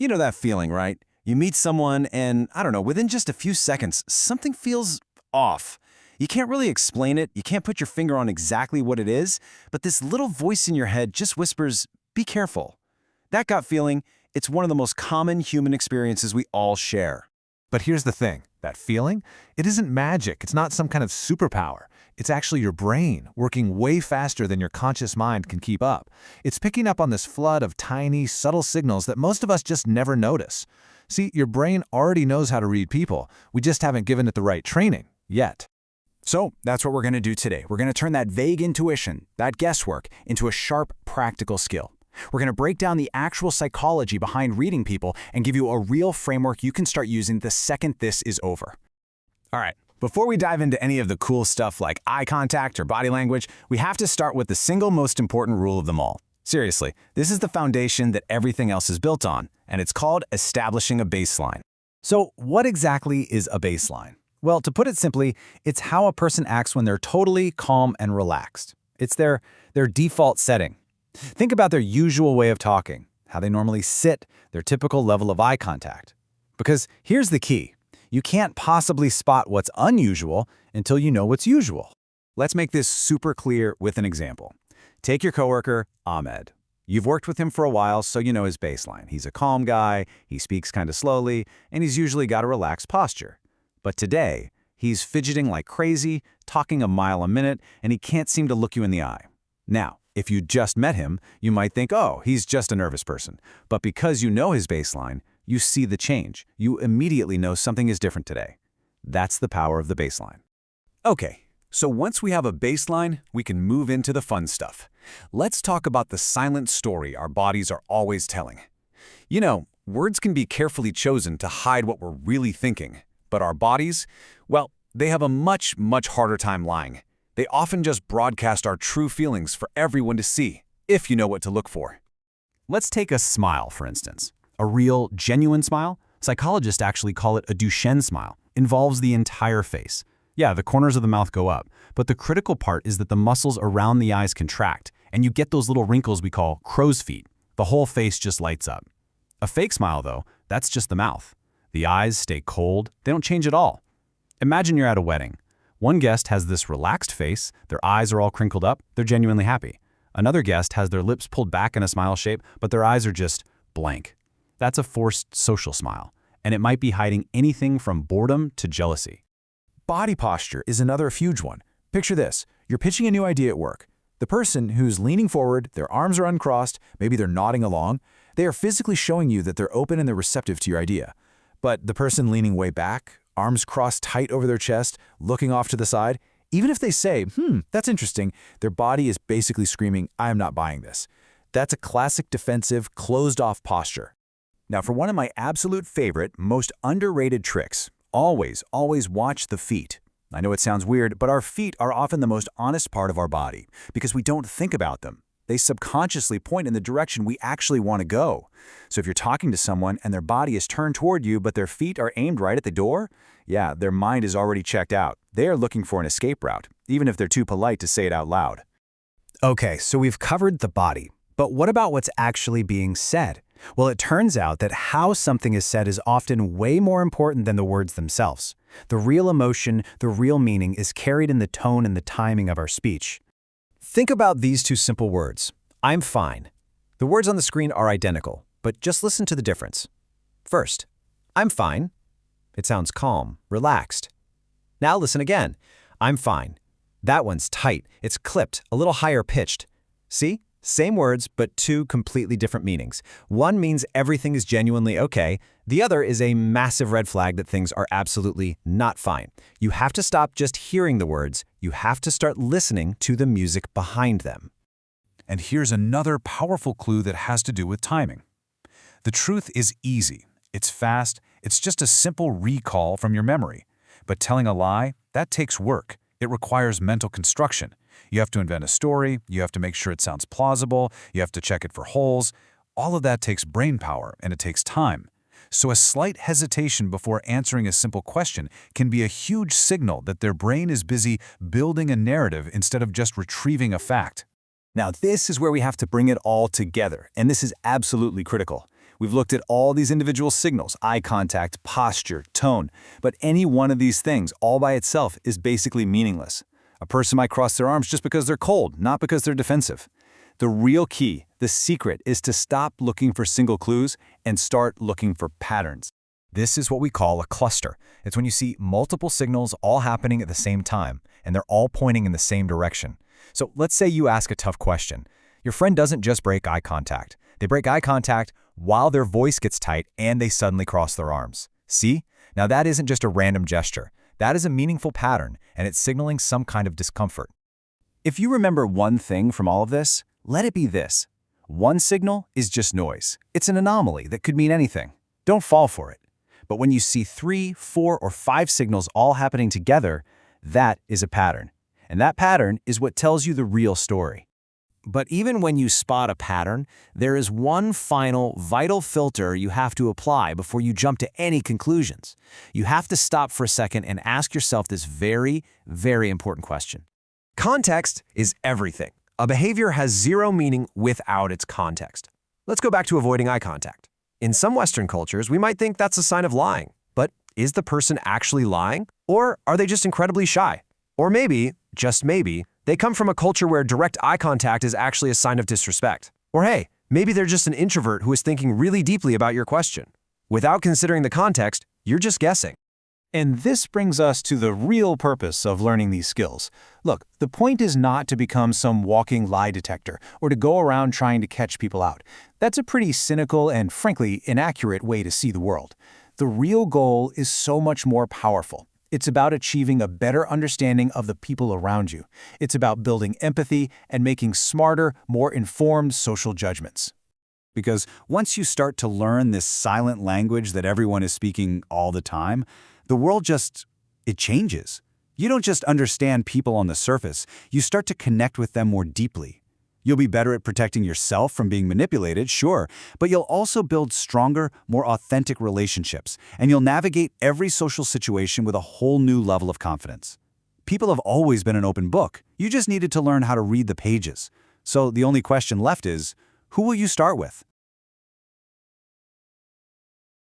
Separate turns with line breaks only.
You know that feeling, right? You meet someone and, I don't know, within just a few seconds, something feels off. You can't really explain it, you can't put your finger on exactly what it is, but this little voice in your head just whispers, be careful. That gut feeling, it's one of the most common human experiences we all share.
But here's the thing, that feeling, it isn't magic, it's not some kind of superpower. It's actually your brain, working way faster than your conscious mind can keep up. It's picking up on this flood of tiny, subtle signals that most of us just never notice. See, your brain already knows how to read people. We just haven't given it the right training, yet.
So that's what we're going to do today. We're going to turn that vague intuition, that guesswork, into a sharp, practical skill. We're going to break down the actual psychology behind reading people and give you a real framework you can start using the second this is over. All right, before we dive into any of the cool stuff like eye contact or body language, we have to start with the single most important rule of them all. Seriously, this is the foundation that everything else is built on, and it's called establishing a baseline. So what exactly is a baseline? Well, to put it simply, it's how a person acts when they're totally calm and relaxed. It's their default setting. Think about their usual way of talking, how they normally sit, their typical level of eye contact. Because here's the key. You can't possibly spot what's unusual until you know what's usual. Let's make this super clear with an example. Take your coworker, Ahmed. You've worked with him for a while, so you know his baseline. He's a calm guy, he speaks kind of slowly, and he's usually got a relaxed posture. But today, he's fidgeting like crazy, talking a mile a minute, and he can't seem to look you in the eye. Now, if you just met him, you might think, oh, he's just a nervous person. But because you know his baseline, you see the change. You immediately know something is different today. That's the power of the baseline. Okay, so once we have a baseline, we can move into the fun stuff. Let's talk about the silent story our bodies are always telling. You know, words can be carefully chosen to hide what we're really thinking. But our bodies, well, they have a much harder time lying. They often just broadcast our true feelings for everyone to see, if you know what to look for. Let's take a smile, for instance. A real, genuine smile, psychologists actually call it a Duchenne smile, involves the entire face. Yeah, the corners of the mouth go up, but the critical part is that the muscles around the eyes contract, and you get those little wrinkles we call crow's feet. The whole face just lights up. A fake smile, though, that's just the mouth. The eyes stay cold, they don't change at all. Imagine you're at a wedding. One guest has this relaxed face, their eyes are all crinkled up, they're genuinely happy. Another guest has their lips pulled back in a smile shape, but their eyes are just blank. That's a forced social smile, and it might be hiding anything from boredom to jealousy. Body posture is another huge one. Picture this, you're pitching a new idea at work. The person who's leaning forward, their arms are uncrossed, maybe they're nodding along, they are physically showing you that they're open and they're receptive to your idea. But the person leaning way back, arms crossed tight over their chest, looking off to the side, even if they say, that's interesting, their body is basically screaming, I am not buying this. That's a classic defensive, closed-off posture. Now, for one of my absolute favorite, most underrated tricks, always watch the feet. I know it sounds weird, but our feet are often the most honest part of our body because we don't think about them. They subconsciously point in the direction we actually want to go. So if you're talking to someone and their body is turned toward you but their feet are aimed right at the door, yeah, their mind is already checked out. They are looking for an escape route, even if they're too polite to say it out loud. Okay, so we've covered the body, but what about what's actually being said? Well, it turns out that how something is said is often way more important than the words themselves. The real emotion, the real meaning is carried in the tone and the timing of our speech. Think about these two simple words. I'm fine. The words on the screen are identical, but just listen to the difference. First, I'm fine. It sounds calm, relaxed. Now listen again. I'm fine. That one's tight. It's clipped, a little higher pitched. See? Same words, but two completely different meanings. One means everything is genuinely okay. The other is a massive red flag that things are absolutely not fine. You have to stop just hearing the words. You have to start listening to the music behind them.
And here's another powerful clue that has to do with timing. The truth is easy. It's fast. It's just a simple recall from your memory. But telling a lie, that takes work. It requires mental construction. You have to invent a story, you have to make sure it sounds plausible, you have to check it for holes. All of that takes brain power and it takes time. So a slight hesitation before answering a simple question can be a huge signal that their brain is busy building a narrative instead of just retrieving a fact.
Now this is where we have to bring it all together, and this is absolutely critical. We've looked at all these individual signals, eye contact, posture, tone, but any one of these things all by itself is basically meaningless. A person might cross their arms just because they're cold, not because they're defensive. The real key, the secret, is to stop looking for single clues and start looking for patterns.
This is what we call a cluster. It's when you see multiple signals all happening at the same time, and they're all pointing in the same direction. So let's say you ask a tough question. Your friend doesn't just break eye contact. They break eye contact while their voice gets tight and they suddenly cross their arms. See? Now that isn't just a random gesture. That is a meaningful pattern, and it's signaling some kind of discomfort.
If you remember one thing from all of this, let it be this. One signal is just noise. It's an anomaly that could mean anything. Don't fall for it. But when you see 3, 4, or 5 signals all happening together, that is a pattern. And that pattern is what tells you the real story.
But even when you spot a pattern, there is one final, vital filter you have to apply before you jump to any conclusions. You have to stop for a second and ask yourself this very, very important question.
Context is everything. A behavior has zero meaning without its context. Let's go back to avoiding eye contact. In some Western cultures, we might think that's a sign of lying. But is the person actually lying? Or are they just incredibly shy? Or maybe, just maybe, they come from a culture where direct eye contact is actually a sign of disrespect. Or hey, maybe they're just an introvert who is thinking really deeply about your question. Without considering the context, you're just guessing.
And this brings us to the real purpose of learning these skills. Look, the point is not to become some walking lie detector or to go around trying to catch people out. That's a pretty cynical and, frankly, inaccurate way to see the world. The real goal is so much more powerful. It's about achieving a better understanding of the people around you. It's about building empathy and making smarter, more informed social judgments.
Because once you start to learn this silent language that everyone is speaking all the time, the world it changes. You don't just understand people on the surface, you start to connect with them more deeply. You'll be better at protecting yourself from being manipulated, sure, but you'll also build stronger, more authentic relationships, and you'll navigate every social situation with a whole new level of confidence. People have always been an open book. You just needed to learn how to read the pages. So the only question left is, who will you start with?